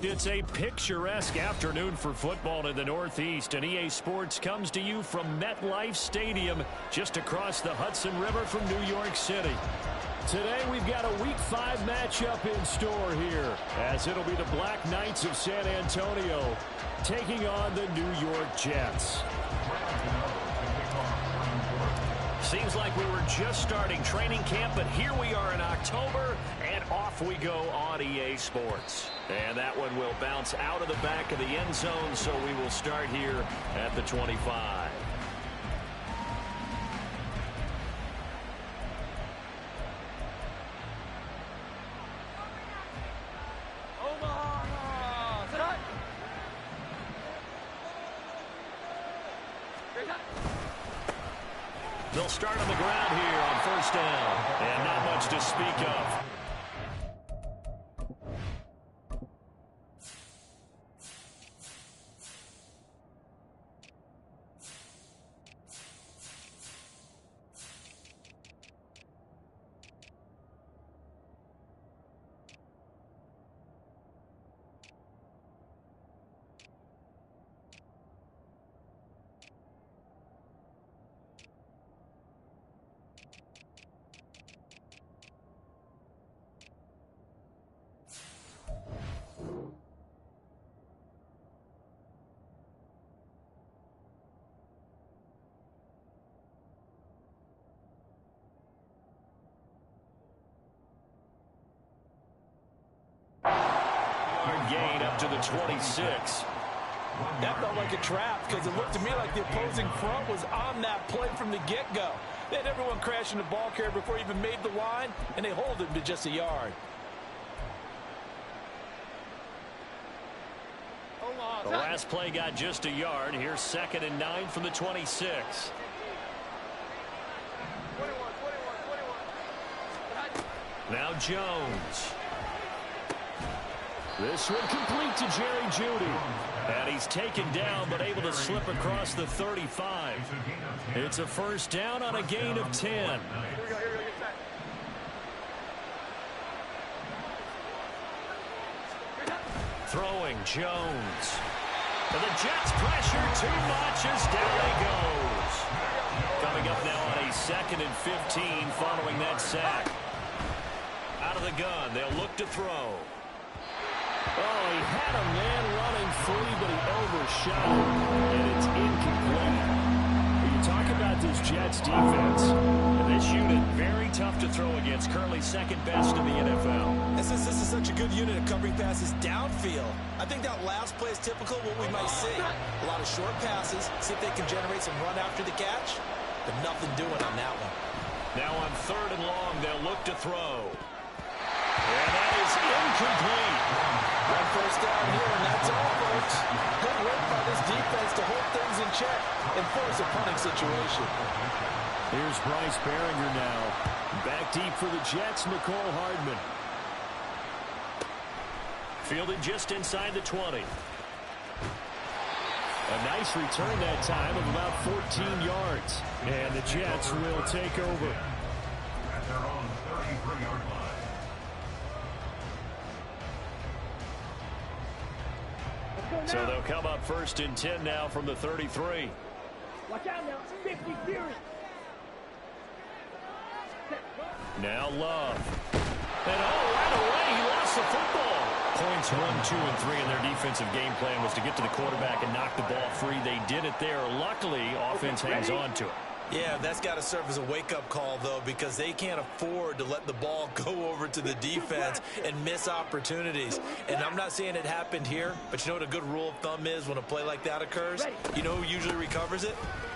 It's a picturesque afternoon for football in the Northeast, and EA Sports comes to you from MetLife Stadium just across the Hudson River from New York City. Today we've got a Week 5 matchup in store here, as it'll be the Black Knights of San Antonio taking on the New York Jets. Seems like we were just starting training camp, but here we are in October, and off we go on EA Sports. And that one will bounce out of the back of the end zone, so we will start here at the 25. They'll start on the ground here on first down, and not much to speak of. Gain up to the 26. That felt like a trap because it looked to me like the opposing front was on that play from the get-go. They had everyone crashing the ball carrier before he even made the line, and they hold him to just a yard. The last play got just a yard. Here's 2nd and 9 from the 26. 21. Now Jones. This one complete to Jerry Jeudy. And he's taken down, but able to slip across the 35. It's a first down on a gain of 10. Here we go. Get set. Throwing Jones. And the Jets pressure too much as down he goes. Coming up now on a 2nd and 15 following that sack. Out of the gun, they'll look to throw. Oh, he had a man running free, but he overshot him, and it's incomplete. When you talk about this Jets defense, and this unit, very tough to throw against, currently 2nd best in the NFL. And since this is such a good unit of covering passes downfield, I think that last play is typical of what we might see. A lot of short passes, see if they can generate some run after the catch, but nothing doing on that one. Now on 3rd and long, they'll look to throw. And that is incomplete. One first down here, and that's all, folks. Good work by this defense to hold things in check and force a punting situation. Here's Bryce Behringer now. Back deep for the Jets, McCole Hardman. Fielded just inside the 20. A nice return that time of about 14 yards. And the Jets will take over. At their own 33-yard line. So they'll come up 1st and 10 now from the 33. Watch out now. 50 Fury. Now Love. And right away he lost the football. Points 1, 2, and 3 in their defensive game plan was to get to the quarterback and knock the ball free. They did it there. Luckily, offense hangs on to it. Yeah, that's got to serve as a wake-up call, though, because they can't afford to let the ball go over to the defense and miss opportunities. And I'm not saying it happened here, but you know what a good rule of thumb is when a play like that occurs? You know who usually recovers it?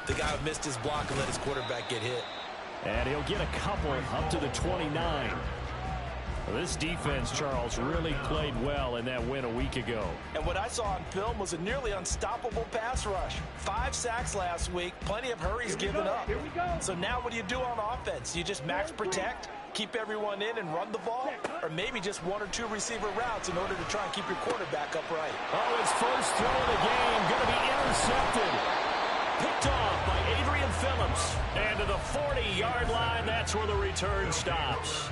The guy who missed his block and let his quarterback get hit. And he'll get a couple up to the 29. This defense, Charles, really played well in that win a week ago. And what I saw on film was a nearly unstoppable pass rush. 5 sacks last week, plenty of hurries given up. Here we go. So now what do you do on offense? You just max protect, keep everyone in and run the ball? Or maybe just 1 or 2 receiver routes in order to try and keep your quarterback upright? Oh, his first throw of the game going to be intercepted. Picked off by Adrian Phillips. And to the 40-yard line, that's where the return stops.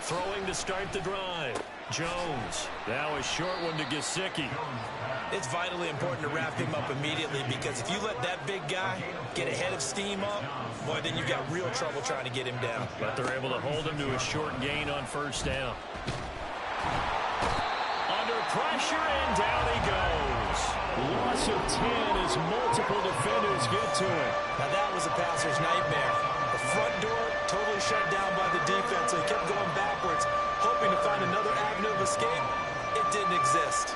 Throwing to start the drive. Jones. Now a short one to Gesicki. It's vitally important to wrap him up immediately, because if you let that big guy get ahead of steam up, boy, then you've got real trouble trying to get him down. But they're able to hold him to a short gain on first down. Under pressure, and down he goes. Loss of 10 as multiple defenders get to it. Now that was a passer's nightmare. The front door totally shut down by the defense, so he kept going backwards, hoping to find another avenue of escape. It didn't exist.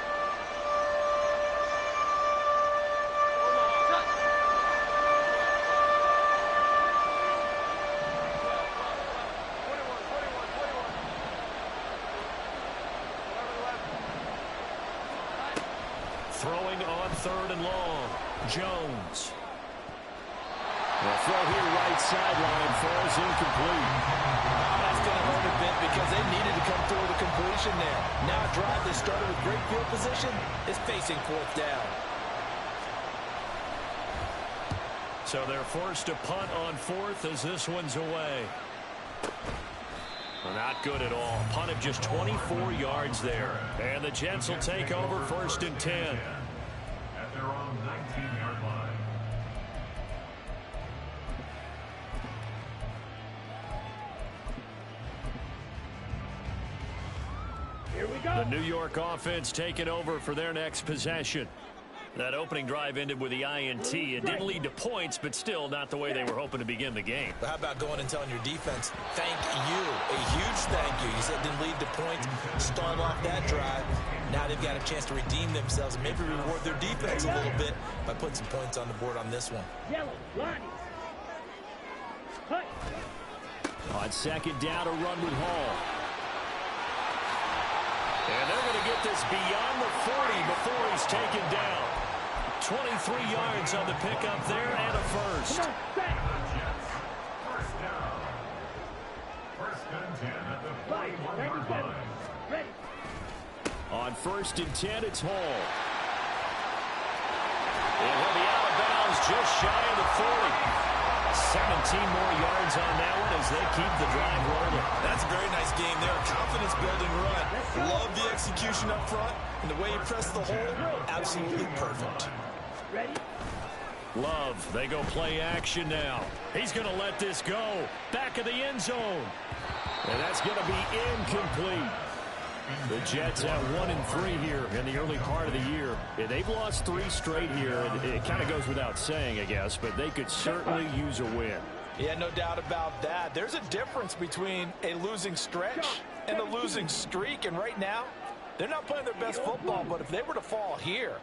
Throwing on third and long. Jones. The throw here right sideline falls incomplete. That's going to hurt a bit because they needed to come through with a completion there. Now a drive that started with great field position is facing fourth down. So they're forced to punt on fourth as this one's away. Not good at all. Punt of just 24 yards there. And the Jets will take over first and 10. At their own 19-yard line. Here we go. The New York offense taking over for their next possession. That opening drive ended with the INT. It didn't lead to points, but still not the way they were hoping to begin the game. But how about going and telling your defense, thank you, a huge thank you. You said it didn't lead to points, start off that drive. Now they've got a chance to redeem themselves and maybe reward their defense a little bit by putting some points on the board on this one. Yellow, Lonnie. Cut. On second down, a run with Hall. And they're going to get this beyond the 40 before he's taken down. 23 yards on the pickup there and a first. Come on, back. First down. First and 10 at the 41-yard line. Ready. On first and 10, it's Hall. And he'll be out of bounds just shy of the 40. 17 more yards on that one as they keep the drive rolling. That's a very nice game there. Confidence-building run. Love the execution up front, and the way you press the hole, absolutely perfect. Ready. Love, they go play action now. He's going to let this go. Back of the end zone. And that's going to be incomplete. The Jets at 1-3 here in the early part of the year. And they've lost 3 straight here. And it kind of goes without saying, I guess, but they could certainly use a win. Yeah, no doubt about that. There's a difference between a losing stretch and a losing streak. And right now, they're not playing their best football. But if they were to fall here,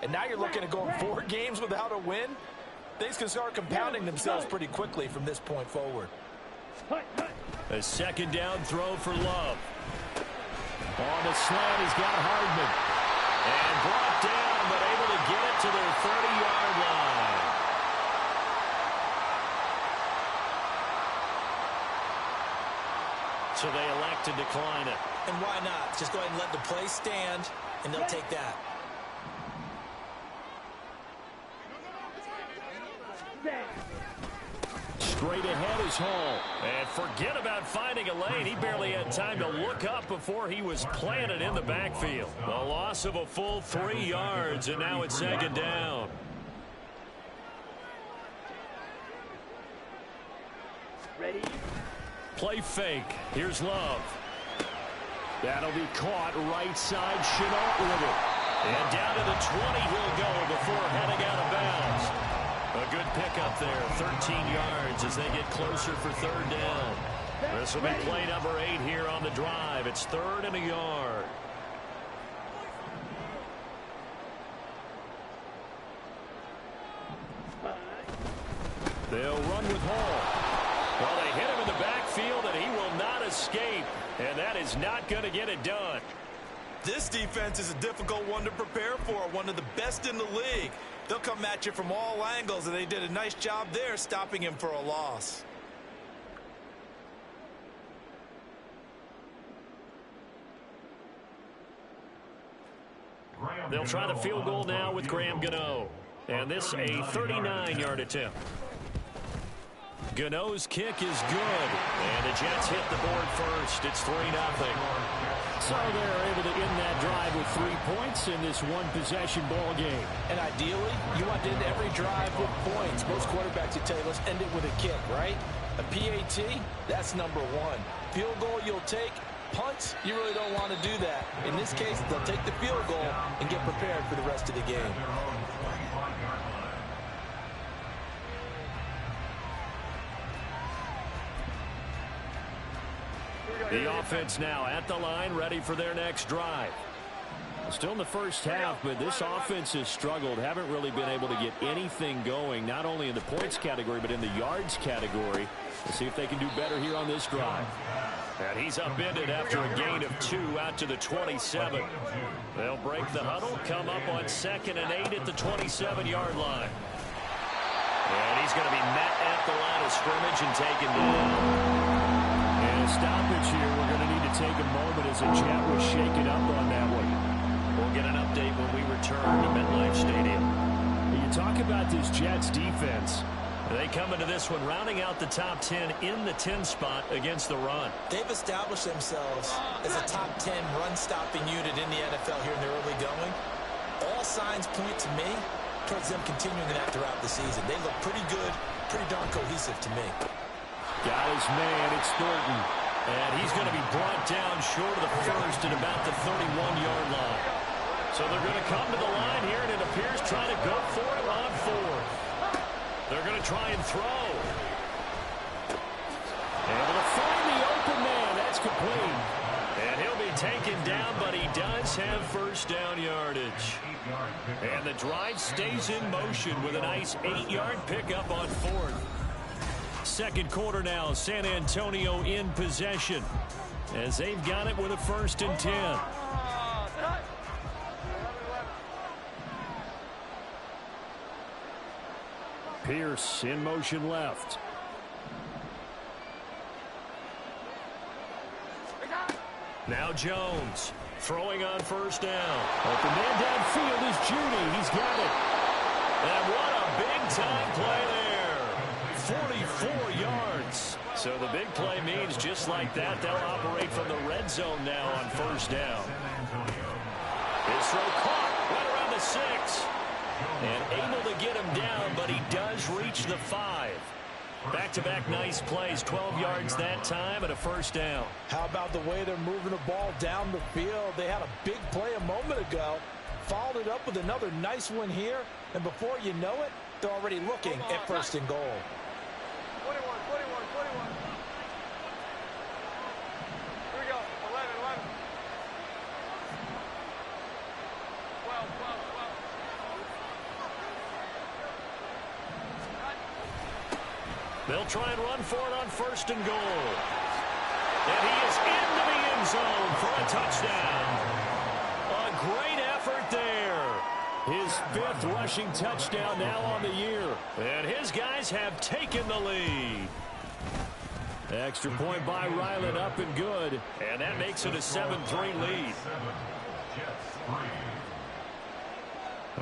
and now you're looking at going 4 games without a win, things can start compounding themselves pretty quickly from this point forward. A second down throw for Love. On the slant, he's got Hardman. And brought down, but able to get it to their 30-yard line. So they elect to decline it. And why not? Just go ahead and let the play stand, and they'll take that. Straight ahead is Hall. And forget about finding a lane. He barely had time to look up before he was planted in the backfield. A loss of a full 3 yards, and now it's second down. Ready. Play fake. Here's Love. That'll be caught right side. Chenault with it. And down to the 20 he'll go before heading out of bounds. A good pickup there. 13 yards as they get closer for third down. This will be play number 8 here on the drive. It's 3rd and a yard. They'll run with Hall. Well, they hit him in the backfield, and he will not escape. And that is not going to get it done. This defense is a difficult one to prepare for, one of the best in the league. They'll come at you from all angles, and they did a nice job there stopping him for a loss. They'll try the field goal now with Graham Gano. And this a 39-yard attempt. Gano's kick is good. And the Jets hit the board first. It's 3-0. So they're able to end that drive with 3 points in this one-possession ball game. And ideally, you want to end every drive with points. Most quarterbacks would tell you, let's end it with a kick, right? A PAT, that's number one. Field goal you'll take. Punts, you really don't want to do that. In this case, they'll take the field goal and get prepared for the rest of the game. The offense now at the line, ready for their next drive. Still in the first half, but this offense has struggled. Haven't really been able to get anything going, not only in the points category, but in the yards category. We'll see if they can do better here on this drive. And he's upended after a gain of 2 out to the 27. They'll break the huddle, come up on 2nd and 8 at the 27-yard line. And he's going to be met at the line of scrimmage and taken down. And a stoppage here. We're going to need to take a moment as a Jet was shaken up on that one. We'll get an update when we return to MetLife Stadium. You talk about this Jets defense. They come into this one rounding out the top 10 in the 10 spot against the run. They've established themselves as a top 10 run-stopping unit in the NFL here in their early going. All signs point to me towards them continuing that throughout the season. They look pretty good, pretty darn cohesive to me. Got his man, it's Thornton. And he's going to be brought down short of the first at about the 31-yard line. So they're going to come to the line here, and it appears trying to go for it on 4th. They're going to try and throw. Able to find the open man. That's complete. And he'll be taken down, but he does have first down yardage. And the drive stays in motion with a nice 8-yard pickup on 4th. Second quarter now, San Antonio in possession as they've got it with a 1st and 10. Pierce in motion left. Now Jones throwing on 1st down. Open man downfield is Judy. He's got it. And what a big-time play there. 44 yards. So the big play means just like that, they'll operate from the red zone now on 1st down. His throw caught right around the 6. And able to get him down, but he does reach the 5. Back-to-back nice plays, 12 yards that time and a 1st down. How about the way they're moving the ball down the field? They had a big play a moment ago, followed it up with another nice one here, and before you know it, they're already looking at 1st and goal. 21. Here we go. 11. 12. They'll try and run for it on 1st and goal. And he is into the end zone for a touchdown. A great effort there. His 5th rushing touchdown now on the year. And his guys have taken the lead. Extra point by Ryland up and good. And that makes it a 7-3 lead.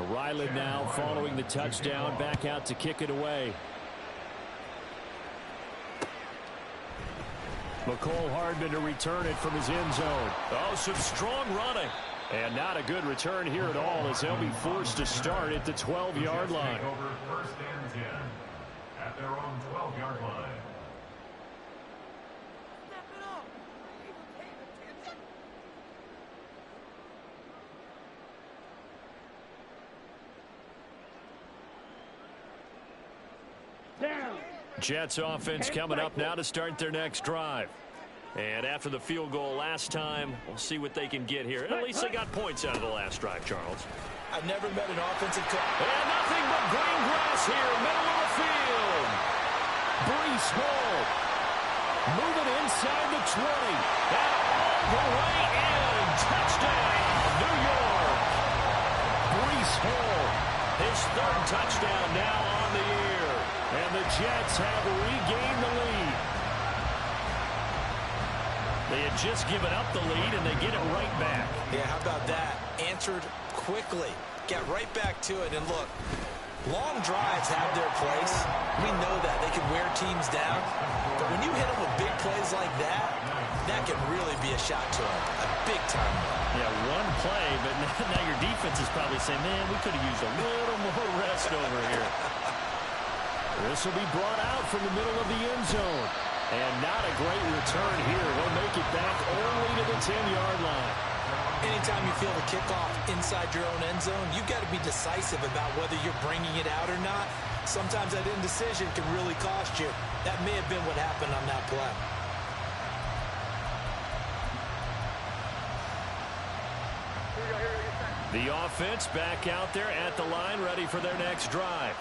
Ryland now following the touchdown, back out to kick it away. McCole Hardman to return it from his end zone. Oh, some strong running. And not a good return here at all as they'll be forced to start at the 12-yard line. Over 1st and 10 at their own 12-yard line. Down. Jets offense coming up now to start their next drive. And after the field goal last time, we'll see what they can get here. At least they got points out of the last drive, Charles. I've never met an offensive coach. And nothing but green grass here, middle of the field. Brees Hall moving inside the 20. And all the way in. Touchdown, New York. Brees Hall, his 3rd touchdown now on the year. And the Jets have regained the lead. They had just given up the lead, and they get it right back. Yeah, how about that? Answered quickly. Got right back to it, and look, Long drives have their place. We know that. They can wear teams down. But when you hit them with big plays like that, that can really be a shot to them. A big-time one. Yeah, one play, but now your defense is probably saying, man, we could have used a little more rest over here. This will be brought out from the middle of the end zone. And not a great return here. He'll make it back only to the 10-yard line. Anytime you feel the kickoff inside your own end zone, you've got to be decisive about whether you're bringing it out or not. Sometimes that indecision can really cost you. That may have been what happened on that play. The offense back out there at the line, ready for their next drive.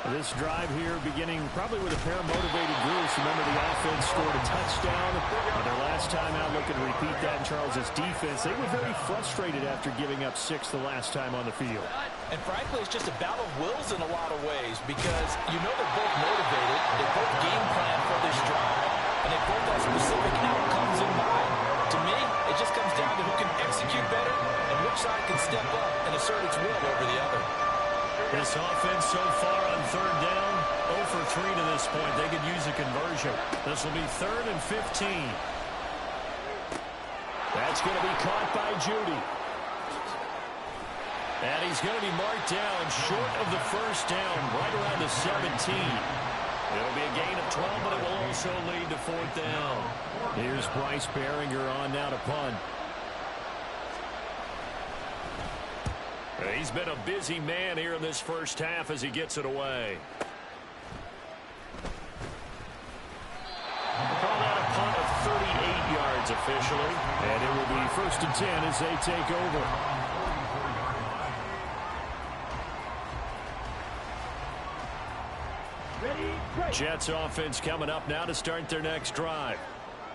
This drive here beginning probably with a pair of motivated groups. Remember, the offense scored a touchdown their last time out. Looking to repeat that in Charles' defense. They were very frustrated after giving up 6 the last time on the field. And frankly, it's just a battle of wills in a lot of ways because you know they're both motivated. They both game plan for this drive, and they both have specific outcomes in mind. To me, it just comes down to who can execute better and which side can step up and assert its will over the other. This offense so far on third down, 0 for 3 to this point. They could use a conversion. This will be 3rd and 15. That's going to be caught by Judy. And he's going to be marked down short of the first down, right around the 17. It'll be a gain of 12, but it will also lead to 4th down. Here's Bryce Behringer on now to punt. He's been a busy man here in this first half as he gets it away. Call that a punt of 38 yards officially. And it will be 1st and 10 as they take over. Jets offense coming up now to start their next drive.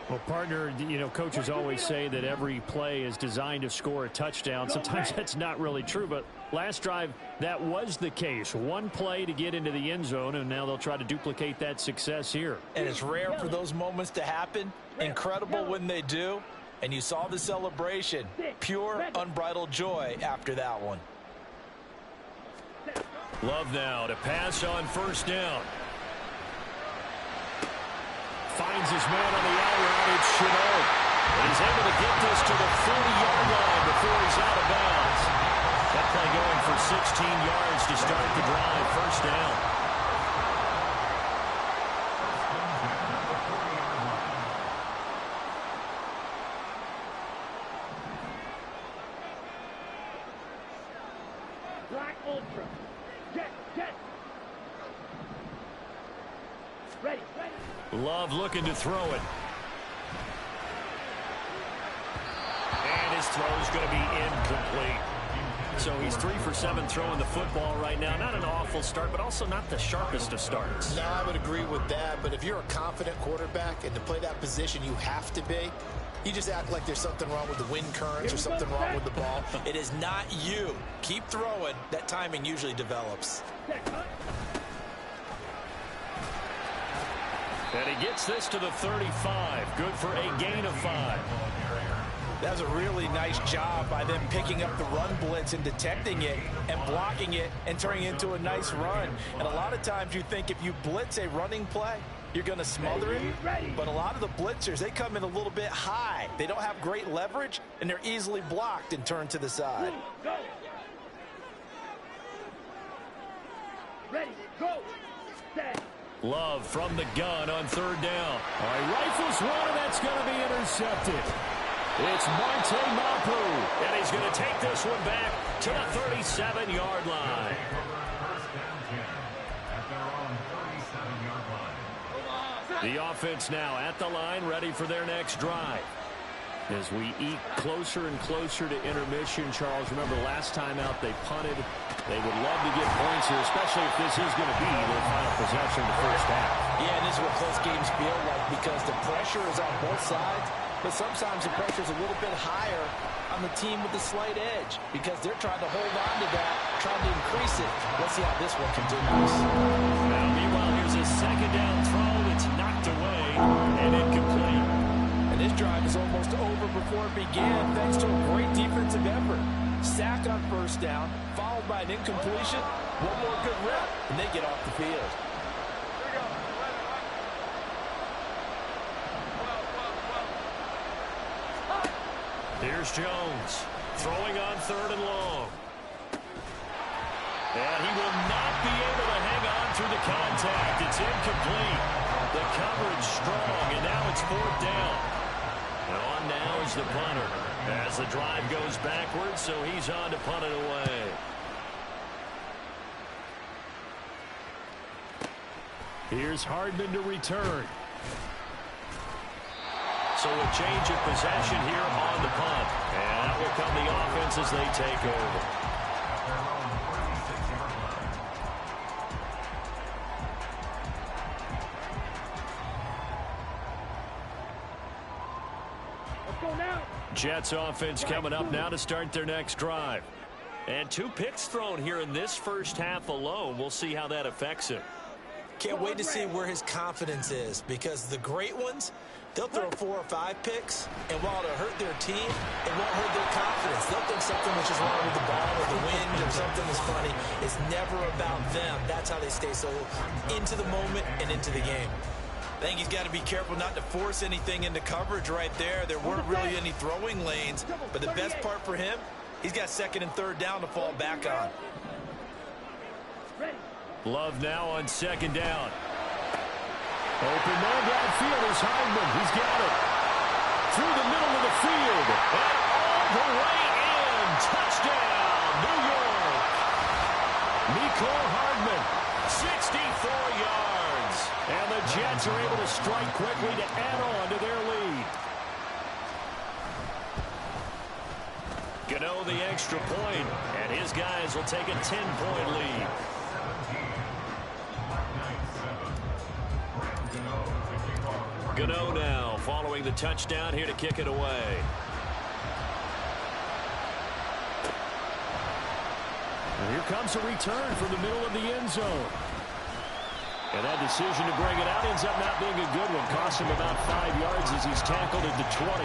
Well, partner, you know, coaches always say that every play is designed to score a touchdown. Sometimes that's not really true, but last drive, that was the case. One play to get into the end zone, and now they'll try to duplicate that success here. And it's rare for those moments to happen. Incredible when they do. And you saw the celebration. Pure, unbridled joy after that one. Love now to pass on 1st down. Finds his man on the out route. It's Chenault. And he's able to get this to the 40-yard line before he's out of bounds. That play going for 16 yards to start the drive. 1st down. Black Ultra. Jet. Ready. Love looking to throw it. And his throw is going to be incomplete. So he's 3 for 7 throwing the football right now. Not an awful start, but also not the sharpest of starts. No, I would agree with that. But if you're a confident quarterback and to play that position you have to be, you just act like there's something wrong with the wind currents or something wrong with the ball. It is not you. Keep throwing. That timing usually develops. And he gets this to the 35. Good for a gain of 5. That was a really nice job by them picking up the run blitz and detecting it and blocking it and turning it into a nice run. And a lot of times you think if you blitz a running play, you're going to smother it. But a lot of the blitzers, they come in a little bit high. They don't have great leverage, and they're easily blocked and turned to the side. Ready, go. Set. Love from the gun on 3rd down. All right, rifles one, and that's going to be intercepted. It's Marte Mapu, and he's going to take this one back to the 37-yard line. The offense now at the line, ready for their next drive. As we eke closer and closer to intermission, Charles, remember last time out they punted. They would love to get points here, especially if this is going to be their final possession in the first half. Yeah, and this is what close games feel like because the pressure is on both sides, but sometimes the pressure is a little bit higher on the team with the slight edge because they're trying to hold on to that, trying to increase it. Let's see how this one continues. Now, meanwhile, here's a 2nd down throw that's knocked away and incomplete. And this drive is almost over before it began thanks to a great defensive effort. sack on first down, followed by an incompletion, one more good rep, and they get off the field. Here we go. 11. Here's Jones throwing on 3rd and long. And he will not be able to hang on through the contact. It's incomplete. The coverage strong, and now it's 4th down. And on now is the punter as the drive goes backwards, so he's on to punt it away. Here's Hardman to return. So a change of possession here on the punt. And out will come the offense as they take over. Jets offense coming up now to start their next drive. And 2 picks thrown here in this first half alone. We'll see how that affects him. Can't wait to see where his confidence is, because the great ones, they'll throw 4 or 5 picks, and while it'll hurt their team, it won't hurt their confidence. They'll think something was just wrong with the ball or the wind or something is funny. It's never about them. That's how they stay so into the moment and into the game. I think he's got to be careful not to force anything into coverage right there. There weren't really any throwing lanes, but the best part for him, he's got 2nd and 3rd down to fall back on. Love now on 2nd down. Open man downfield is Hardman. He's got it. Through the middle of the field. And all the way in. Touchdown, New York. Mecole Hardman, 64 yards. And the Jets are able to strike quickly to add on to their lead. Gano the extra point, and his guys will take a 10-point lead. Gano now following the touchdown here to kick it away. And here comes a return from the middle of the end zone. And that decision to bring it out ends up not being a good one. Cost him about 5 yards as he's tackled at the 20.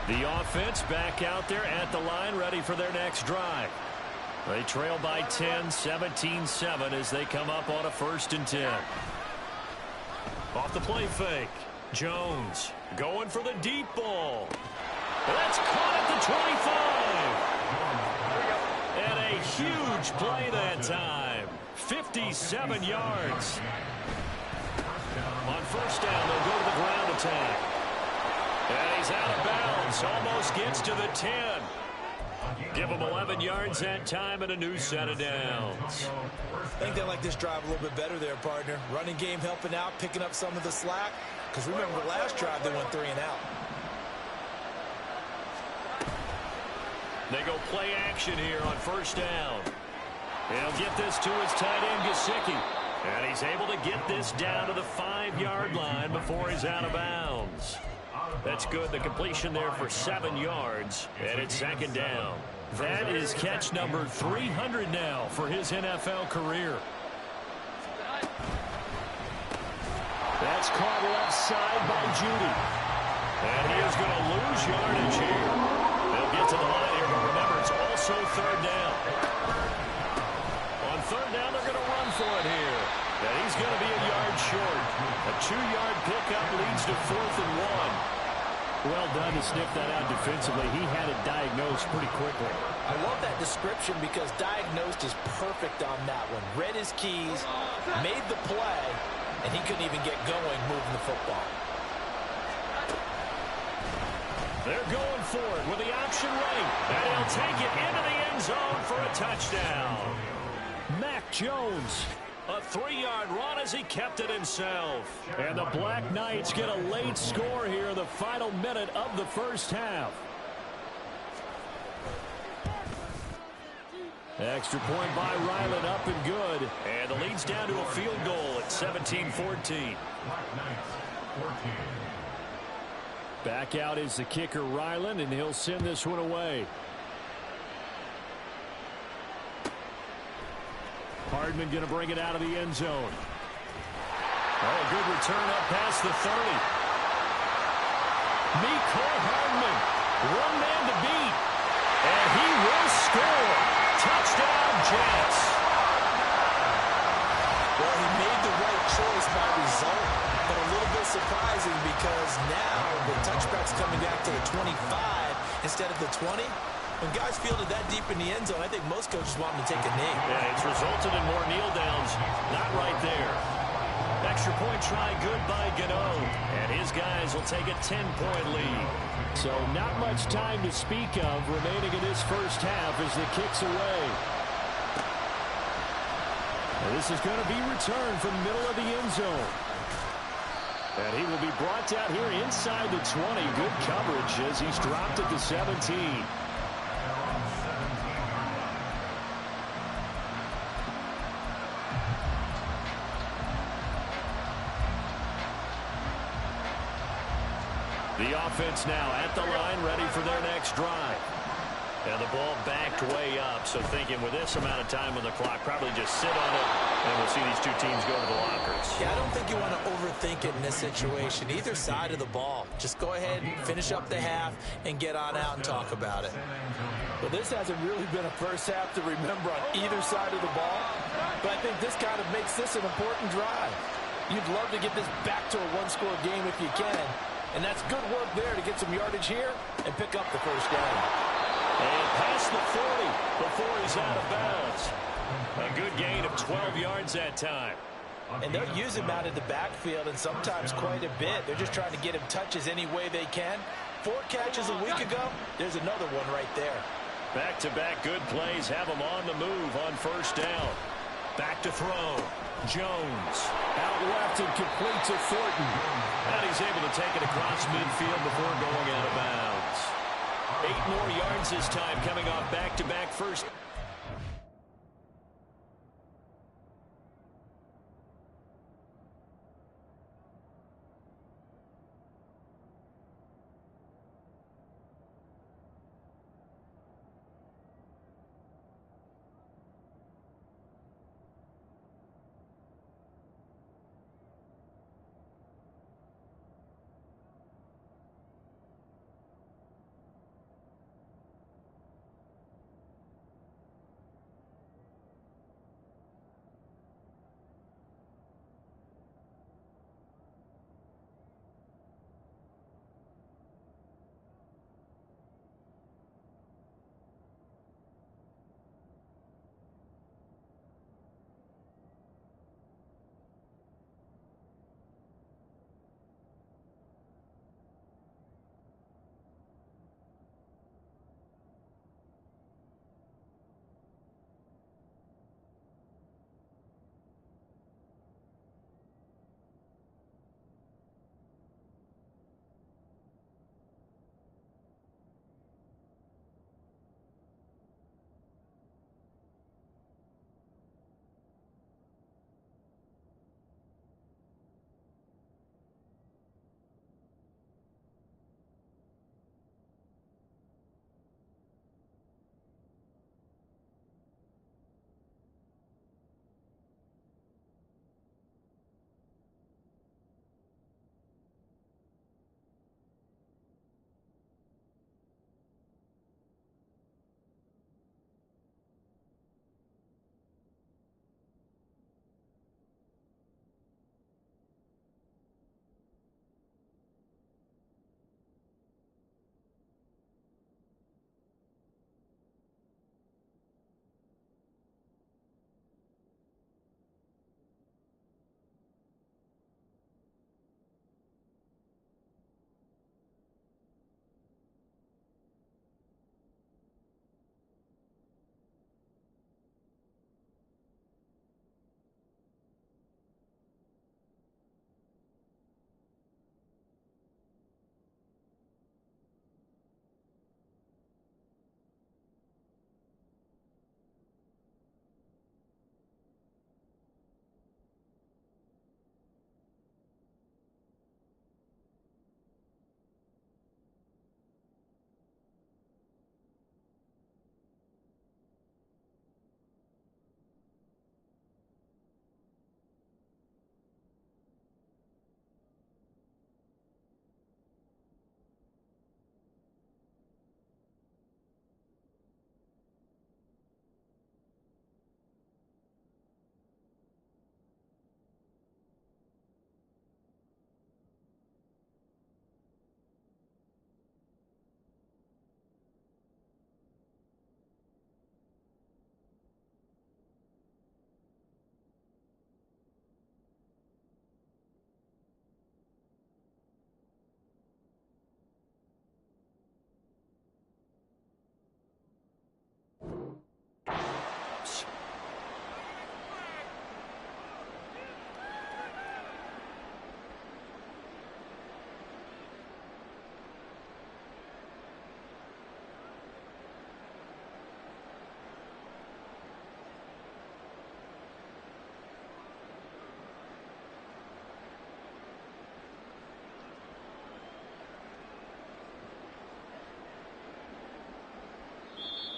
The offense back out there at the line, ready for their next drive. They trail by 10, 17-7 as they come up on a 1st and 10. Off the play fake. Jones going for the deep ball. That's caught at the 25. And a huge play that time. 57 yards. On 1st down, they'll go to the ground attack. And he's out of bounds. Almost gets to the 10. Give him 11 yards that time and a new set of downs. I think they like this drive a little bit better there, partner. Running game helping out, picking up some of the slack. Because remember, the last drive they went 3 and out. They go play action here on 1st down. He'll get this to his tight end, Gesicki. And he's able to get this down to the 5-yard line before he's out of bounds. That's good. The completion there for 7 yards. And it's 2nd down. That is catch number 300 now for his NFL career. That's caught left side by Judy. And he is going to lose yardage here. They'll get to the line here, but remember, it's also 3rd down. On 3rd down, they're going to run for it here. And he's going to be a yard short. A 2-yard pickup leads to 4th and 1. Well done to sniff that out defensively. He had it diagnosed pretty quickly. I love that description because diagnosed is perfect on that one. Read his keys, made the play, and he couldn't even get going moving the football. They're going for it with the option right. And he'll take it into the end zone for a touchdown. Mac Jones. A 3-yard run as he kept it himself. And the Black Knights get a late score here in the final minute of the 1st half. Extra point by Ryland, up and good. And the lead's down to a field goal at 17-14. Back out is the kicker, Ryland, and he'll send this one away. Hardman going to bring it out of the end zone. Oh, a good return up past the 30. Mecole Hardman, one man to beat. And he will score. Touchdown, Jets. Well, he made the right choice by result, but a little bit surprising because now the touchback's coming back to the 25 instead of the 20. When guys field it that deep in the end zone, I think most coaches want them to take a knee. Yeah, it's resulted in more kneel downs. Not right there. Extra point try good by Gano. And his guys will take a 10-point lead. So not much time to speak of remaining in this first half as the kick's away. And this is going to be returned from the middle of the end zone. And he will be brought down here inside the 20. Good coverage as he's dropped at the 17. The offense now at the line, ready for their next drive. And the ball backed way up, so thinking with this amount of time on the clock, probably just sit on it, and we'll see these two teams go to the lockers. Yeah, I don't think you want to overthink it in this situation. Either side of the ball. Just go ahead and finish up the half and get on out and talk about it. Well, this hasn't really been a first half to remember on either side of the ball, but I think this kind of makes this an important drive. You'd love to get this back to a one-score game if you can. And that's good work there to get some yardage here and pick up the first down. And past the 40 before he's out of bounds. A good gain of 12 yards that time. And they'll use him out of the backfield and sometimes quite a bit. They're just trying to get him touches any way they can. 4 catches a week ago. There's another one right there. Back-to-back good plays have him on the move on first down. Back to throw. Jones. Out left and complete to Thornton. And he's able to take it across midfield before going out of bounds. 8 more yards this time coming off back-to-back first.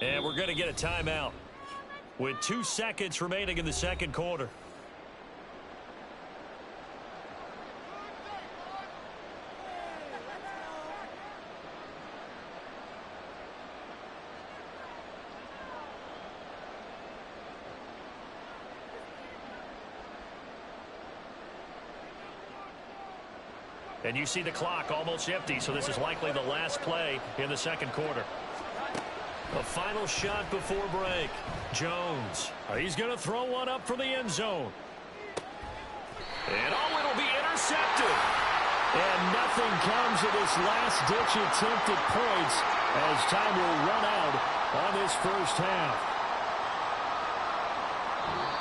And we're going to get a timeout with 2 seconds remaining in the second quarter. And you see the clock almost empty, so this is likely the last play in the second quarter. A final shot before break. Jones. He's going to throw one up for the end zone. And it'll be intercepted. And nothing comes of this last-ditch attempt at points as time will run out on this first half.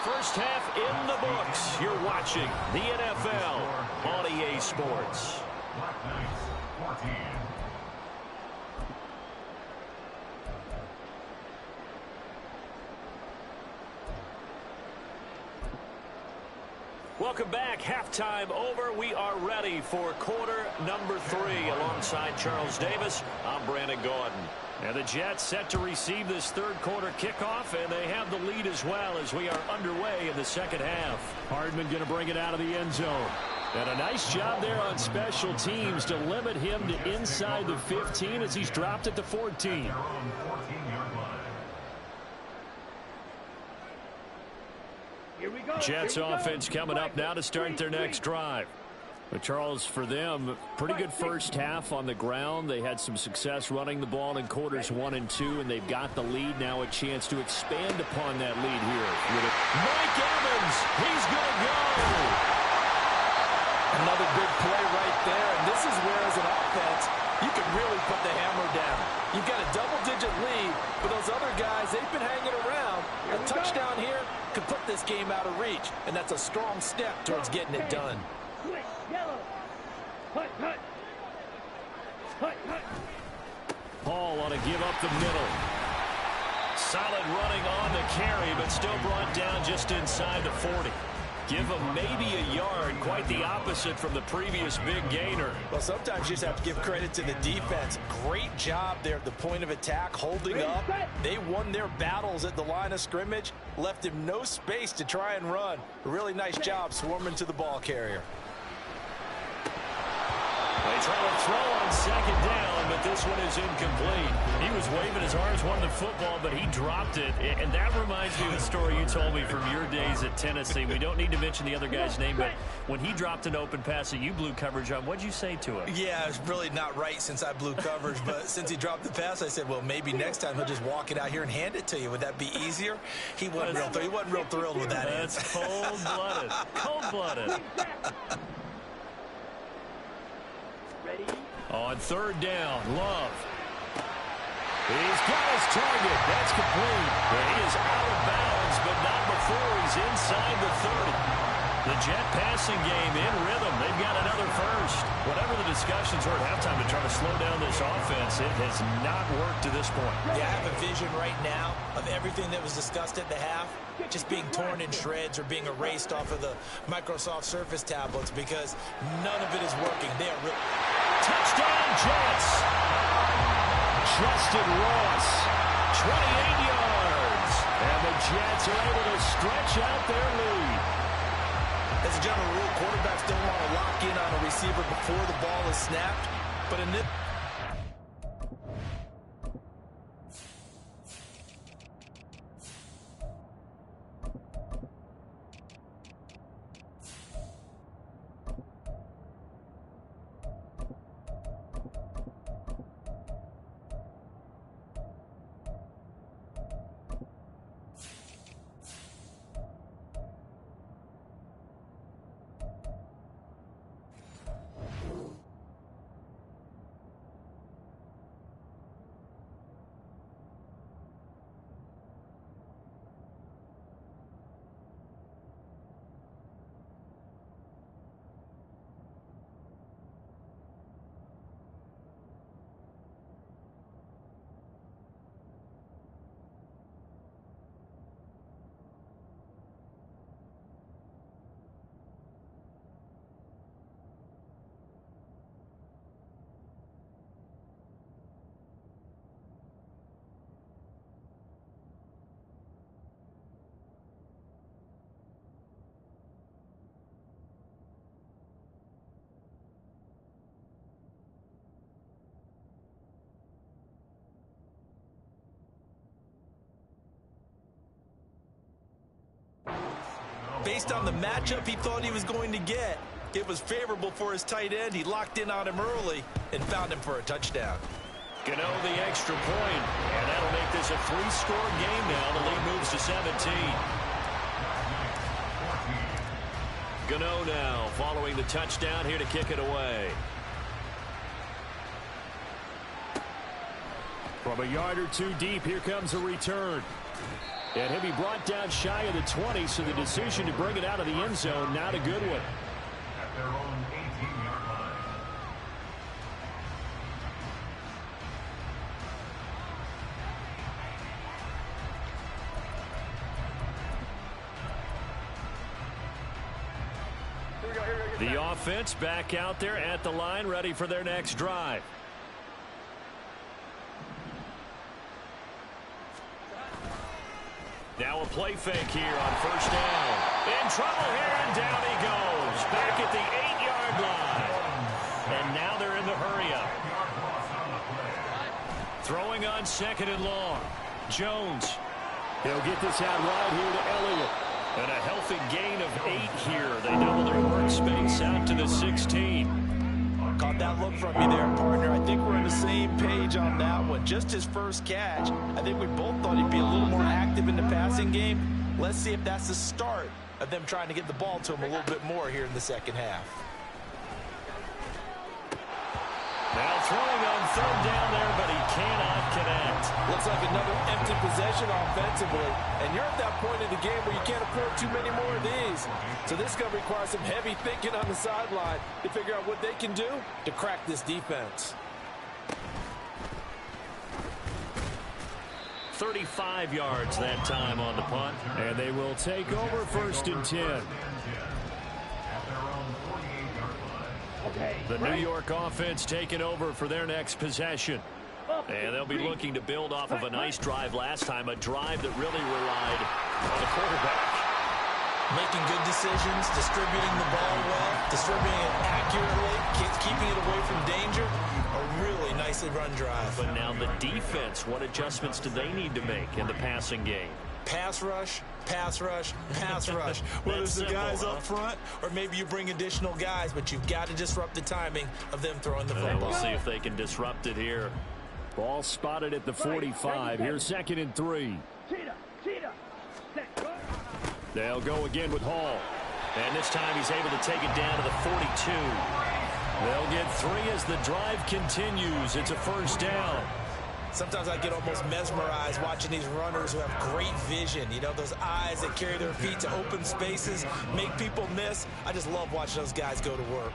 First half in the books. You're watching the NFL on EA Sports. Black Knights 14. Welcome back. Halftime over. We are ready for quarter number 3. Alongside Charles Davis, I'm Brandon Gordon. And the Jets set to receive this third quarter kickoff, and they have the lead as well as we are underway in the second half. Hardman going to bring it out of the end zone. And a nice job there on special teams to limit him to inside the 15 as he's dropped it to 14. Here we go. Jets offense coming up now to start their next drive. But Charles, for them, pretty good first half on the ground. They had some success running the ball in quarters 1 and 2, and they've got the lead. Now a chance to expand upon that lead here. Mike Evans, he's going to go. Another big play right there, and this is where, as an offense, you can really put the hammer down. You've got a double-digit lead, but those other guys, they've been hanging around. A touchdown here could put this game out of reach, and that's a strong step towards getting it done. Switch, yellow. Hut, hut. Hut, hut. Paul ought to give up the middle. Solid running on the carry, but still brought down just inside the 40. Give him maybe a yard, quite the opposite from the previous big gainer. Well, sometimes you just have to give credit to the defense. Great job there at the point of attack, holding up. They won their battles at the line of scrimmage, left him no space to try and run. A really nice job swarming to the ball carrier. They try to throw on second down, but this one is incomplete. He was waving his arms, wanting the football, but he dropped it. And that reminds me of the story you told me from your days at Tennessee. We don't need to mention the other guy's name, but when he dropped an open pass that you blew coverage on, what'd you say to him? Yeah, it's really not right since I blew coverage, but since he dropped the pass, I said, well, maybe next time he'll just walk it out here and hand it to you. Would that be easier? He wasn't real thrilled with that answer. That's cold-blooded. Cold-blooded. Ready? On third down, Love. He's got his target. That's complete. He is out of bounds, but not before he's inside the 30. The Jet passing game in rhythm. They've got another first. Whatever the discussions were at halftime to try to slow down this offense, it has not worked to this point. Yeah, I have a vision right now of everything that was discussed at the half just being torn in shreds or being erased off of the Microsoft Surface tablets because none of it is working. They are really... Touchdown, Jets. Justin Ross, 28 yards. And the Jets are able to stretch out their lead. As a general rule, quarterbacks don't want to lock in on a receiver before the ball is snapped. But in this... based on the matchup he thought he was going to get. It was favorable for his tight end. He locked in on him early and found him for a touchdown. Gano the extra point, and that'll make this a 3-score game now. The lead moves to 17. Gano now following the touchdown here to kick it away. From a yard or two deep, here comes a return. And he'll be brought down shy of the 20, so the decision to bring it out of the end zone, not a good one. At their own 18-yard line. The offense back out there at the line, ready for their next drive. Now a play fake here on first down. In trouble here, and down he goes. Back at the 8-yard line. And now they're in the hurry-up. Throwing on second and long. Jones. He'll get this out wide here to Elliott. And a healthy gain of 8 here. They double their workspace out to the 16. Caught that look from you there, partner. I think we're on the same page on that one. Just his first catch. I think we both thought he'd be a little more active in the passing game. Let's see if that's the start of them trying to get the ball to him a little bit more here in the second half. Now throwing on third down there, but he cannot connect. Looks like another empty possession offensively. And you're at that point in the game where you can't afford too many more of these. So this is going to require some heavy thinking on the sideline to figure out what they can do to crack this defense. 35 yards that time on the punt. And they will take over first and 10. The New York offense taking over for their next possession. And they'll be looking to build off of a nice drive last time, a drive that really relied on the quarterback. Making good decisions, distributing the ball well, distributing it accurately, keeping it away from danger. A really nicely run drive. But now the defense, what adjustments do they need to make in the passing game? Pass rush, pass rush, pass rush. Whether it's the guys up front or maybe you bring additional guys, but you've got to disrupt the timing of them throwing the football. We'll see if they can disrupt it here. Ball spotted at the 45. Here's second and 3. They'll go again with Hall. And this time he's able to take it down to the 42. They'll get 3 as the drive continues. It's a first down. Sometimes I get almost mesmerized watching these runners who have great vision. You know, those eyes that carry their feet to open spaces, make people miss. I just love watching those guys go to work.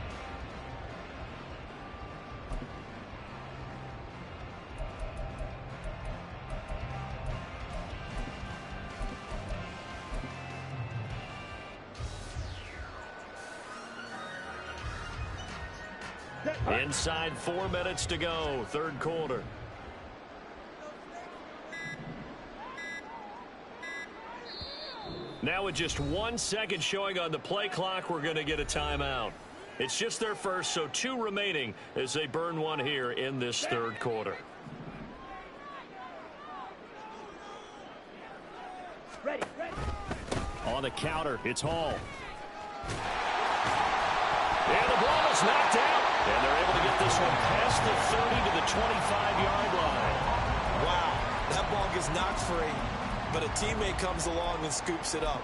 Inside 4 minutes to go, third quarter. Now with just 1 second showing on the play clock, we're going to get a timeout. It's just their first, so 2 remaining as they burn 1 here in this third quarter. Ready. On the counter, it's Hall. And the ball is knocked out. And they're able to get this one past the 30 to the 25-yard line. Wow, that ball gets knocked free, but a teammate comes along and scoops it up.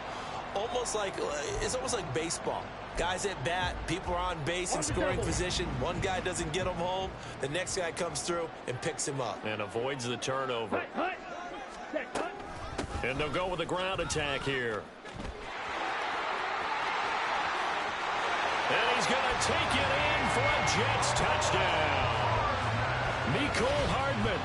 It's almost like baseball. Guys at bat, people are on base in scoring position. One guy doesn't get him home. The next guy comes through and picks him up. And avoids the turnover. And they'll go with a ground attack here. And he's going to take it in for a Jets touchdown. Mecole Hardman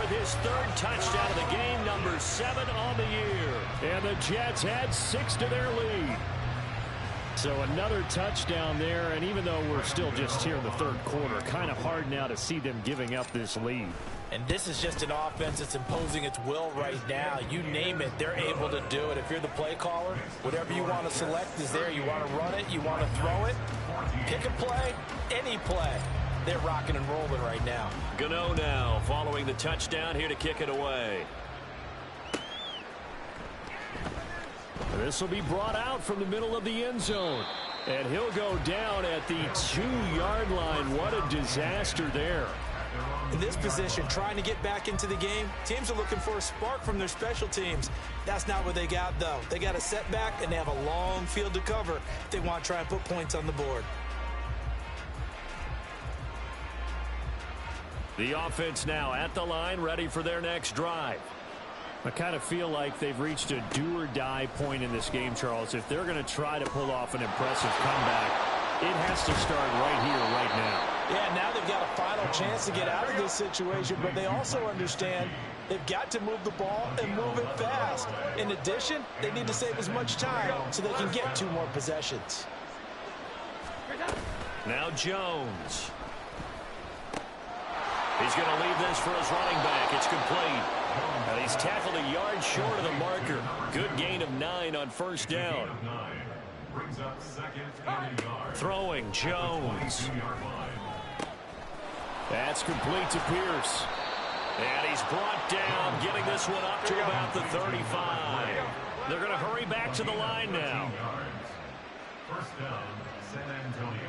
with his 3rd touchdown of the game, number 7 on the year. And the Jets add 6 to their lead. So another touchdown there, and even though we're still just here in the third quarter, kind of hard now to see them giving up this lead. And this is just an offense that's imposing its will right now. You name it, they're able to do it. If you're the play caller, whatever you want to select is there. You want to run it, you want to throw it, pick a play, any play. They're rocking and rolling right now. Gano now following the touchdown here to kick it away. This will be brought out from the middle of the end zone. And he'll go down at the 2-yard line. What a disaster there. In this position, trying to get back into the game, teams are looking for a spark from their special teams. That's not what they got, though. They got a setback, and they have a long field to cover if they want to try and put points on the board. The offense now at the line, ready for their next drive. I kind of feel like they've reached a do-or-die point in this game, Charles. If they're going to try to pull off an impressive comeback, it has to start right here, right now. Yeah, now they've got a final chance to get out of this situation, but they also understand they've got to move the ball and move it fast. In addition, they need to save as much time so they can get 2 more possessions. Now Jones. He's going to leave this for his running back. It's complete. And he's tackled a yard short of the marker. Good gain of 9 on first down. Throwing Jones. That's complete to Pierce. And he's brought down, getting this one up to about the 35. They're going to hurry back to the line now. First down, San Antonio.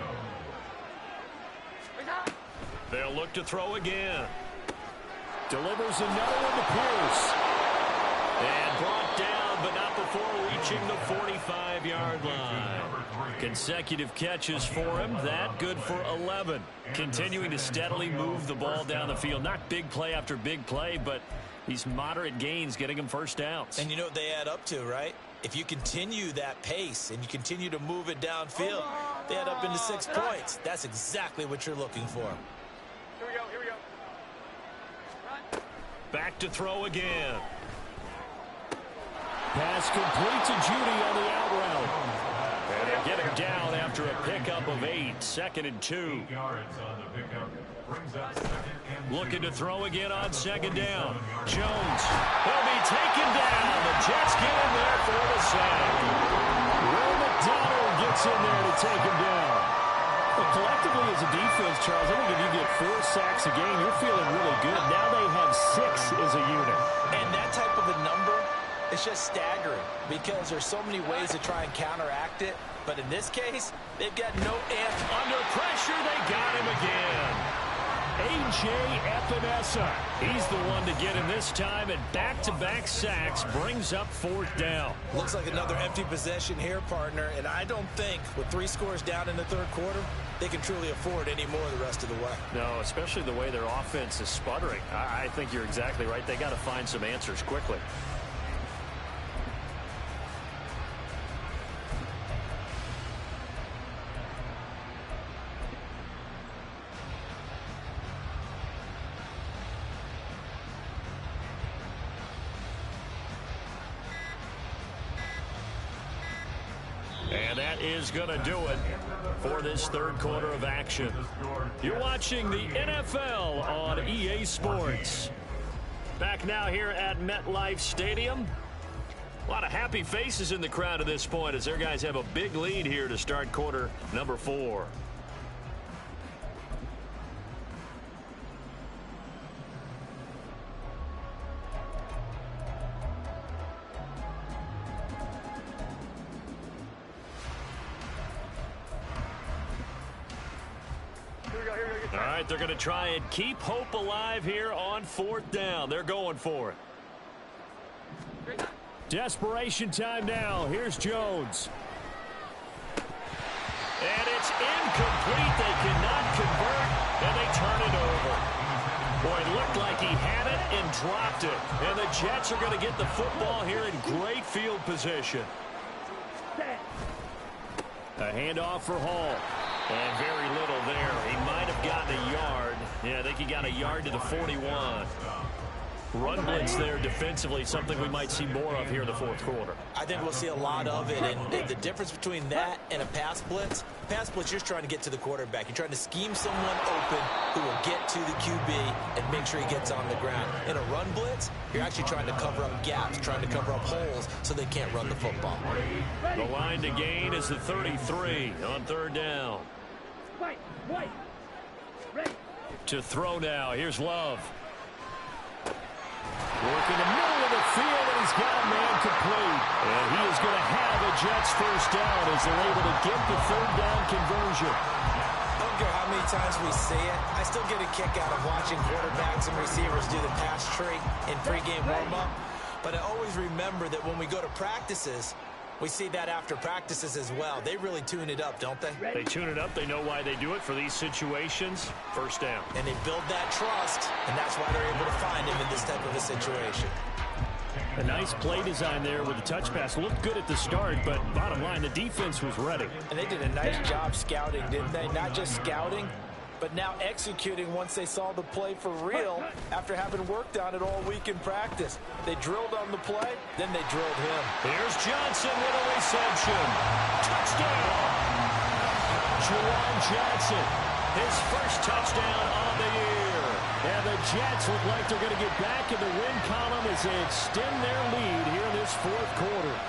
They'll look to throw again. Delivers another one to Pierce. And brought down, but not before reaching the 45-yard line. Consecutive catches for him. That good for 11. Continuing to steadily move the ball down the field. Not big play after big play, but these moderate gains getting him first downs. And you know what they add up to, right? If you continue that pace and you continue to move it downfield, they add up into 6 points. That's exactly what you're looking for. Here we go, here we go. Back to throw again. Pass complete to Judy on the out route. And they'll get him down after a pickup of 8. 2nd and 2. 8 yards on the pickup. Brings up 2nd and 2. Looking to throw again on 2nd down. Jones. He'll be taken down. The Jets get in there for the sack. Will McDonald gets in there to take him down. Well, collectively as a defense, Charles, I think if you get 4 sacks a game, you're feeling really good. Now they have 6 as a unit. And that type of a number, it's just staggering because there's so many ways to try and counteract it. But in this case, they've got no answer. Under pressure, they got him again. A.J. Epinesa. He's the one to get him this time, and back-to-back sacks brings up 4th down. Looks like another empty possession here, partner, and I don't think with 3 scores down in the 3rd quarter, they can truly afford any more the rest of the way. No, especially the way their offense is sputtering. I think you're exactly right. They got to find some answers quickly. And that is going to do it for this 3rd quarter of action. You're watching the NFL on EA Sports. Back now here at MetLife Stadium. A lot of happy faces in the crowd at this point as their guys have a big lead here to start quarter number 4. All right, they're going to try and keep hope alive here on 4th down. They're going for it. Desperation time now. Here's Jones. And it's incomplete. They cannot convert, and they turn it over. Boy, it looked like he had it and dropped it. And the Jets are going to get the football here in great field position. A handoff for Hall. And very little there. He might have gotten a yard. Yeah, I think he got a yard to the 41. Run blitz there defensively, something we might see more of here in the 4th quarter. I think we'll see a lot of it, and the difference between that and a pass blitz, you're trying to get to the quarterback. You're trying to scheme someone open who will get to the QB and make sure he gets on the ground. In a run blitz, you're actually trying to cover up gaps, trying to cover up holes so they can't run the football. The line to gain is the 33 on 3rd down. White. Ready. To throw now. Here's Love. Working the middle to the field, and he's got a man complete. And he is going to have a Jets first down as they're able to get the third down conversion. I don't care how many times we see it. I still get a kick out of watching quarterbacks and receivers do the pass tree in pregame warm-up. But I always remember that when we go to practices, we see that after practices as well. They really tune it up, don't they? They tune it up. They know why they do it for these situations. First down. And they build that trust, and that's why they're able to find him in this type of a situation. A nice play design there with the touch pass. Looked good at the start, but bottom line, the defense was ready. And they did a nice job scouting, didn't they? Not just scouting, but now executing once they saw the play for real after having worked on it all week in practice. They drilled on the play, then they drilled him. Here's Johnson with a reception. Touchdown! Juwan Johnson, his first touchdown on the year. And the Jets look like they're going to get back in the win column as they extend their lead here in this fourth quarter.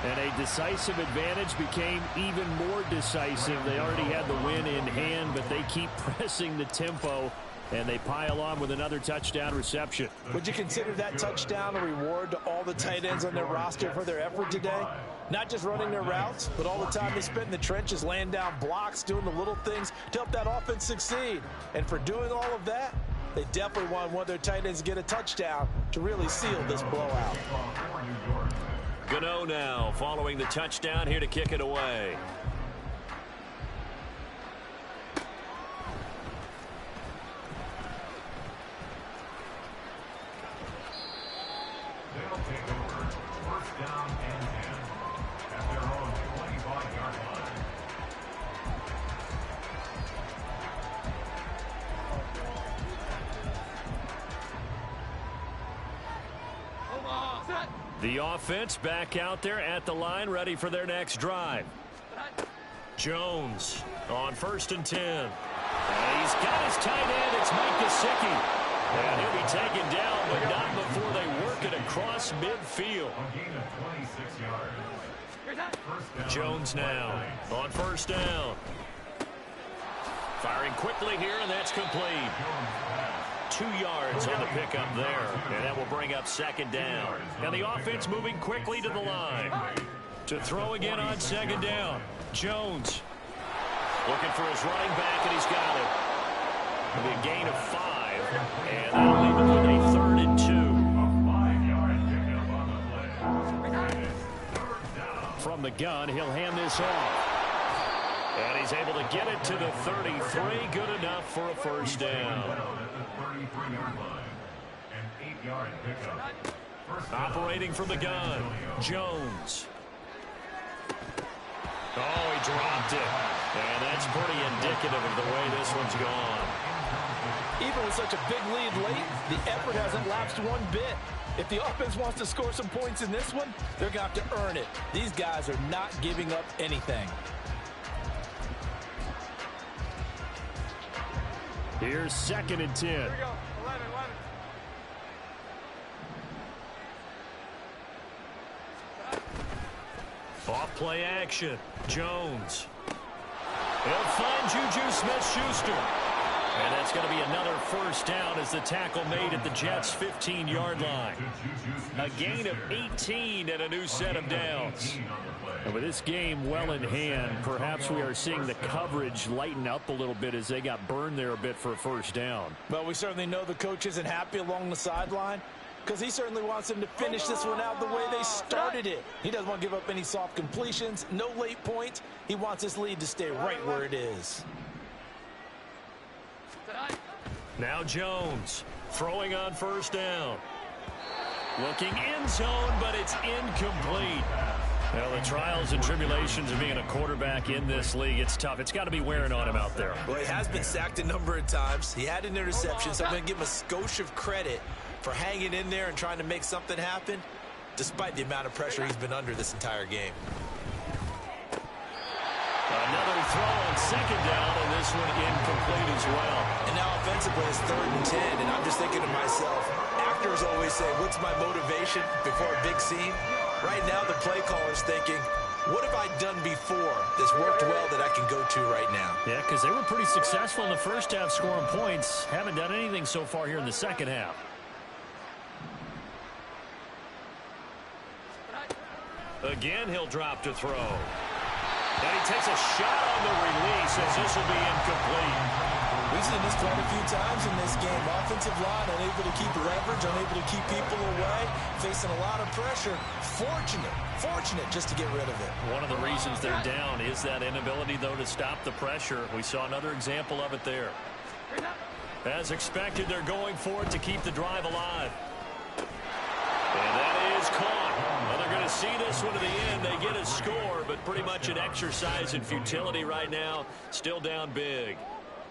And a decisive advantage became even more decisive. They already had the win in hand, but they keep pressing the tempo, and they pile on with another touchdown reception. Would you consider that touchdown a reward to all the tight ends on their roster for their effort today? Not just running their routes, but all the time they spent in the trenches, laying down blocks, doing the little things to help that offense succeed. And for doing all of that, they definitely want one of their tight ends to get a touchdown to really seal this blowout. Gano now following the touchdown here to kick it away. They'll take over. First down and 10 at their own 25-yard line. The offense back out there at the line, ready for their next drive. Jones on 1st and 10. And he's got his tight end. It's Mike Gesicki. And he'll be taken down, but not before they work it across midfield. A gain of 26 yards. First down. Jones now on 1st down. Firing quickly here, and that's complete. 2 yards on the pickup there, and that will bring up 2nd down. And the offense moving quickly to the line. To throw again on 2nd down. Jones looking for his running back, and he's got it. It'll be a gain of 5, and that'll leave it with a 3rd and 2. A 5-yard pickup on the play. Third down. From the gun, he'll hand this off. And he's able to get it to the 33. Good enough for a first down. At the 33-yard line. An 8-yard pickup. First down. Operating from the gun, Jones. Oh, he dropped it. And that's pretty indicative of the way this one's gone. Even with such a big lead late, the effort hasn't lapsed one bit. If the offense wants to score some points in this one, they're going to have to earn it. These guys are not giving up anything. Here's 2nd and 10. Here we go. 11. Off play action. Jones. He'll find Juju Smith-Schuster. And that's going to be another first down as the tackle made at the Jets' 15-yard line. A gain of 18 and a new set of downs. And with this game well in hand, perhaps we are seeing the coverage lighten up a little bit as they got burned there a bit for a first down. Well, we certainly know the coach isn't happy along the sideline because he certainly wants them to finish this one out the way they started it. He doesn't want to give up any soft completions, no late points. He wants his lead to stay right where it is. Now Jones throwing on first down. Looking end zone, but it's incomplete. Well, the trials and tribulations of being a quarterback in this league, it's tough. It's got to be wearing on him out there. Well, he has been sacked a number of times. He had an interception, so I'm going to give him a skosh of credit for hanging in there and trying to make something happen, despite the amount of pressure he's been under this entire game. Another throw on 2nd down, and this one incomplete as well. And now offensively it's 3rd and 10, and I'm just thinking to myself, actors always say, what's my motivation before a big scene? Right now the play caller's thinking, what have I done before that's worked well that I can go to right now? Yeah, because they were pretty successful in the first half scoring points. Haven't done anything so far here in the second half. Again, he'll drop to throw. And he takes a shot on the release as this will be incomplete. We've seen this quite a few times in this game. Offensive line unable to keep leverage, unable to keep people away, facing a lot of pressure. Fortunate just to get rid of it. One of the reasons they're down is that inability, though, to stop the pressure. We saw another example of it there. As expected, they're going for it to keep the drive alive. And that is caught. Well, they're going to see this one to the end. They get a score, but pretty much an exercise in futility right now. Still down big.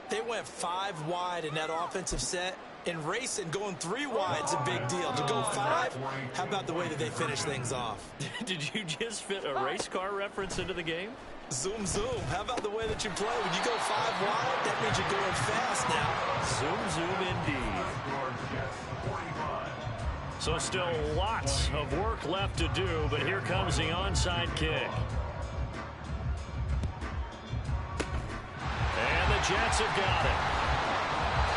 They went 5 wide in that offensive set. And racing, going 3 wide is a big deal. To go 5, how about the way that they finish things off? Did you just fit a race car reference into the game? Zoom, zoom. How about the way that you play? When you go 5 wide, that means you're going fast now. Zoom, zoom indeed. So still lots of work left to do, but here comes the onside kick. And the Jets have got it.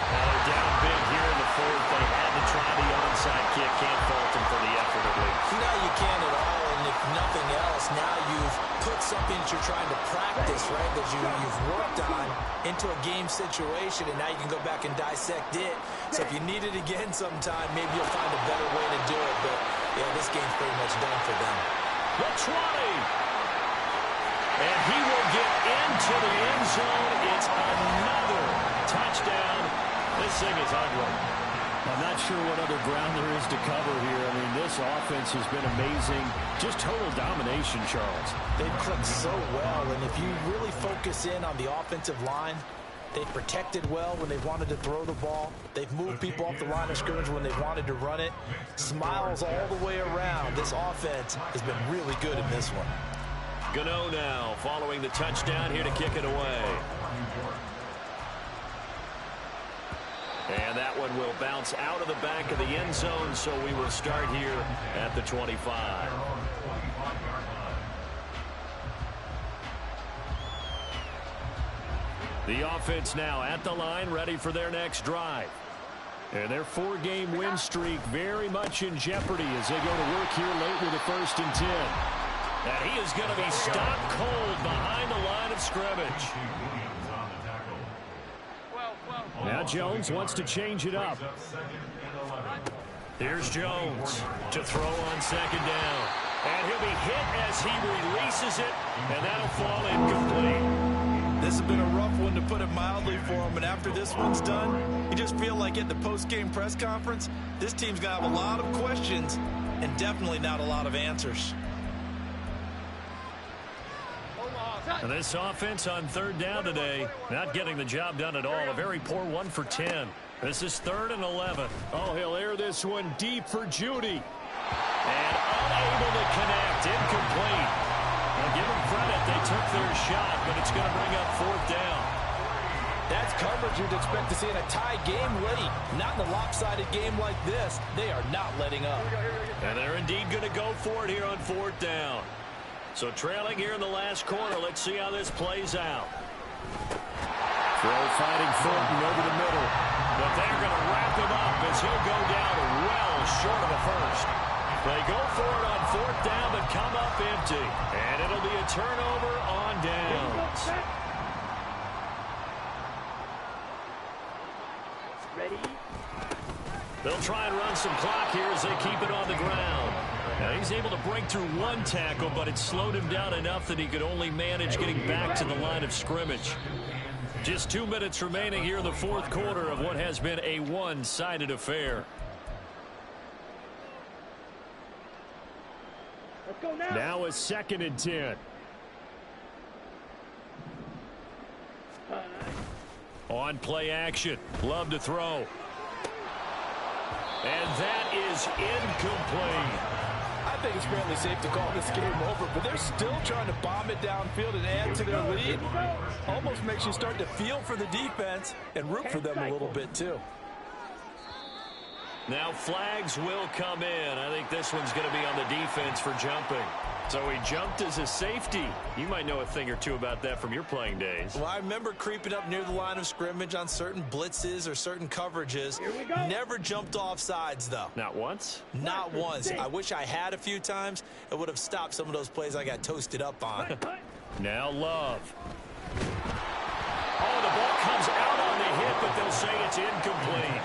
Now they're down big here in the fourth. They had to try the onside kick. Can't fault them for the effort at least. No, you can't at all. And if nothing else, now you've put something that you're trying to practice, right, that you've worked on into a game situation, and now you can go back and dissect it. So if you need it again sometime, maybe you'll find a better way to do it. But, yeah, this game's pretty much done for them. The 20. And he will get into the end zone. It's another touchdown. This thing is ugly. I'm not sure what other ground there is to cover here. I mean, this offense has been amazing. Just total domination, Charles. They've clicked so well, and if you really focus in on the offensive line, they've protected well when they've wanted to throw the ball. They've moved people off the line of scrimmage when they've wanted to run it. Smiles all the way around. This offense has been really good in this one. Gano now following the touchdown here to kick it away. And that one will bounce out of the back of the end zone, so we will start here at the 25. The offense now at the line, ready for their next drive. And their 4-game win streak very much in jeopardy as they go to work here late with a 1st and 10. And he is going to be stopped cold behind the line of scrimmage. Now Jones wants to change it up. Here's Jones to throw on 2nd down. And he'll be hit as he releases it, and that'll fall incomplete. This has been a rough one, to put it mildly, for him. And after this one's done, you just feel like at the post-game press conference, this team's going to have a lot of questions and definitely not a lot of answers. And this offense on 3rd down today, not getting the job done at all. A very poor 1 for 10. This is 3rd and 11. Oh, he'll air this one deep for Judy. And unable to connect. Incomplete. Now give them credit. They took their shot, but it's going to bring up 4th down. That's coverage you'd expect to see in a tie game late. Not in a lopsided game like this. They are not letting up. And they're indeed going to go for it here on 4th down. So trailing here in the last quarter. Let's see how this plays out. Throw fighting Thornton over the middle. But they're going to wrap him up as he'll go down well short of a first. They go for it on 4th down, but come up empty. And it'll be a turnover on downs. Ready? They'll try and run some clock here as they keep it on the ground. Now he's able to break through 1 tackle, but it slowed him down enough that he could only manage getting back to the line of scrimmage. Just 2 minutes remaining here in the 4th quarter of what has been a one-sided affair. Let's go now. Now a 2nd and 10. On play action. Love to throw. And that is incomplete. I think it's fairly safe to call this game over, but they're still trying to bomb it downfield and add to their lead. Almost makes you start to feel for the defense and root for them a little bit too. Now flags will come in. I think this one's going to be on the defense for jumping. So he jumped as a safety. You might know a thing or two about that from your playing days. Well, I remember creeping up near the line of scrimmage on certain blitzes or certain coverages. Here we go. Never jumped off sides, though. Not once? Not once. I wish I had a few times. It would have stopped some of those plays I got toasted up on. Now Love. Oh, the ball comes out on the hit, but they'll say it's incomplete.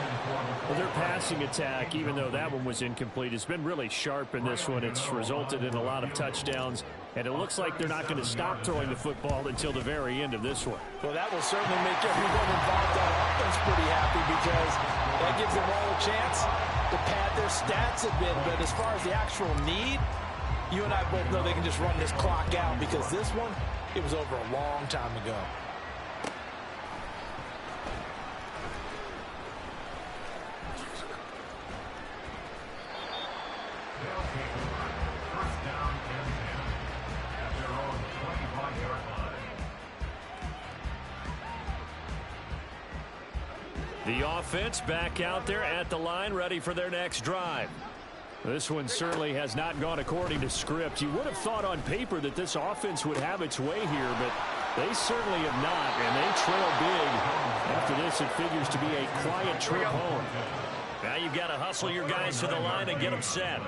Well, their passing attack, even though that one was incomplete, has been really sharp in this one. It's resulted in a lot of touchdowns, and it looks like they're not going to stop throwing the football until the very end of this one. Well, that will certainly make everyone involved on offense pretty happy because that gives them all a chance to pad their stats a bit. But as far as the actual need, you and I both know they can just run this clock out because this one, it was over a long time ago. First down and 10 at their own 25-yard line. The offense back out there at the line, ready for their next drive. This one certainly has not gone according to script. You would have thought on paper that this offense would have its way here, but they certainly have not, and they trail big. After this, it figures to be a quiet trip home. Now you've got to hustle your guys to the line and get them set.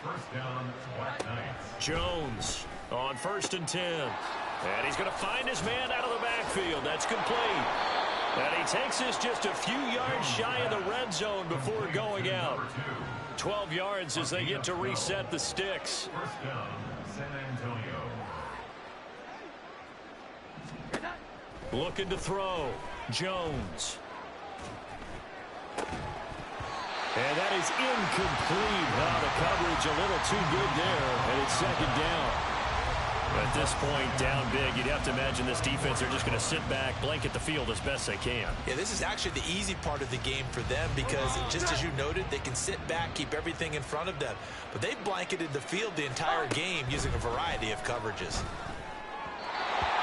First down, Black Knights. Jones on 1st and 10. And he's going to find his man out of the backfield. That's complete. And he takes this just a few yards shy of the red zone before going out. 12 yards as they get to reset the sticks. First down, San Antonio. Looking to throw. Jones. And that is incomplete. The coverage a little too good there, and it's second down. At this point, down big, you'd have to imagine this defense, they're just going to sit back, blanket the field as best they can. Yeah, this is actually the easy part of the game for them because, just as you noted, they can sit back, keep everything in front of them. But they've blanketed the field the entire game using a variety of coverages.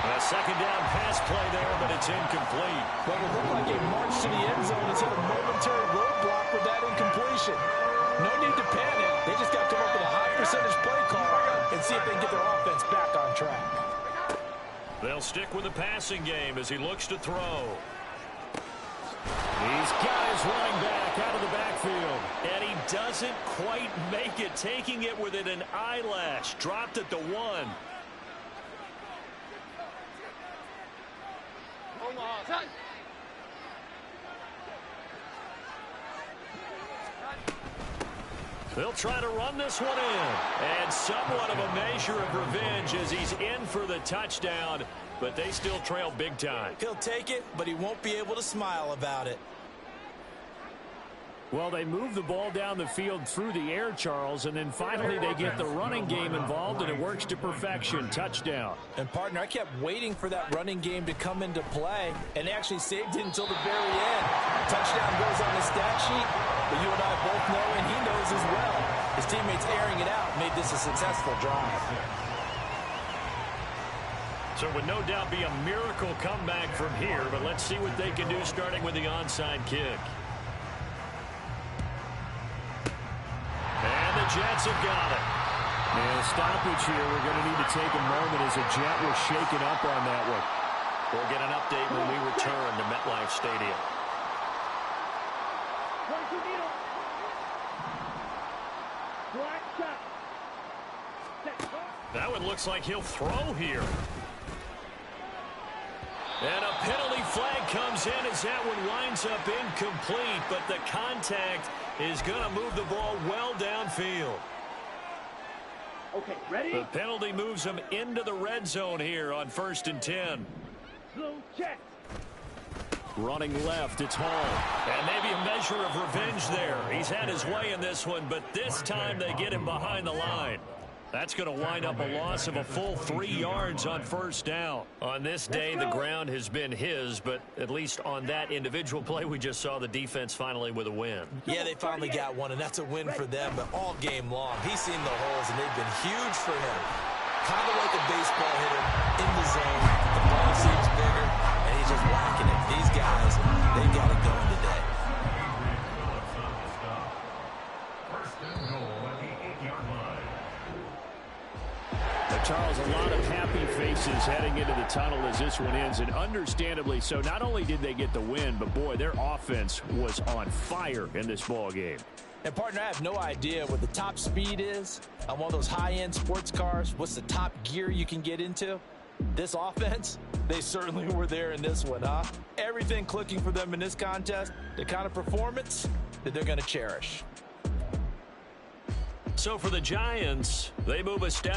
A second down pass play there, but it's incomplete. But it looked like a march to the end zone has hit a momentary roadblock with that incompletion. No need to panic. They just got to come up with a high percentage play call and see if they can get their offense back on track. They'll stick with the passing game as he looks to throw. These guys running back out of the backfield. And he doesn't quite make it, taking it within an eyelash. Dropped at the 1. They'll try to run this one in. And somewhat of a measure of revenge as he's in for the touchdown, but they still trail big time. He'll take it, but he won't be able to smile about it. Well, they move the ball down the field through the air, Charles, and then finally they get the running game involved, and it works to perfection. Touchdown. And, partner, I kept waiting for that running game to come into play, and they actually saved it until the very end. Touchdown goes on the stat sheet, but you and I both know, and he knows as well, his teammates airing it out made this a successful drive. So it would no doubt be a miracle comeback from here, but let's see what they can do starting with the onside kick. And the Jets have got it. And a stoppage here. We're going to need to take a moment as a Jet was shaken up on that one. We'll get an update when we return to MetLife Stadium. That one looks like he'll throw here. And a penalty flag comes in as that one winds up incomplete, but the contact is going to move the ball well downfield. Okay, ready? The penalty moves him into the red zone here on 1st and 10. Blue check. Running left, it's Hall. And maybe a measure of revenge there. He's had his way in this one, but this time they get him behind the line. That's going to wind up a loss of a full 3 yards on 1st down. On this day, the ground has been his, but at least on that individual play, we just saw the defense finally with a win. Yeah, they finally got one, and that's a win for them, but all game long, he's seen the holes, and they've been huge for him. Kind of like a baseball hitter in the zone. The ball seems bigger, and he's just whacking it. These guys, they got it going today. First and goal at the 8-yard line. faces heading into the tunnel as this one ends, and understandably so. Not only did they get the win, but, boy, their offense was on fire in this ball game. And, partner, I have no idea what the top speed is on one of those high-end sports cars. What's the top gear you can get into? This offense, they certainly were there in this one, huh? Everything clicking for them in this contest, the kind of performance that they're going to cherish. So for the Giants, they move a step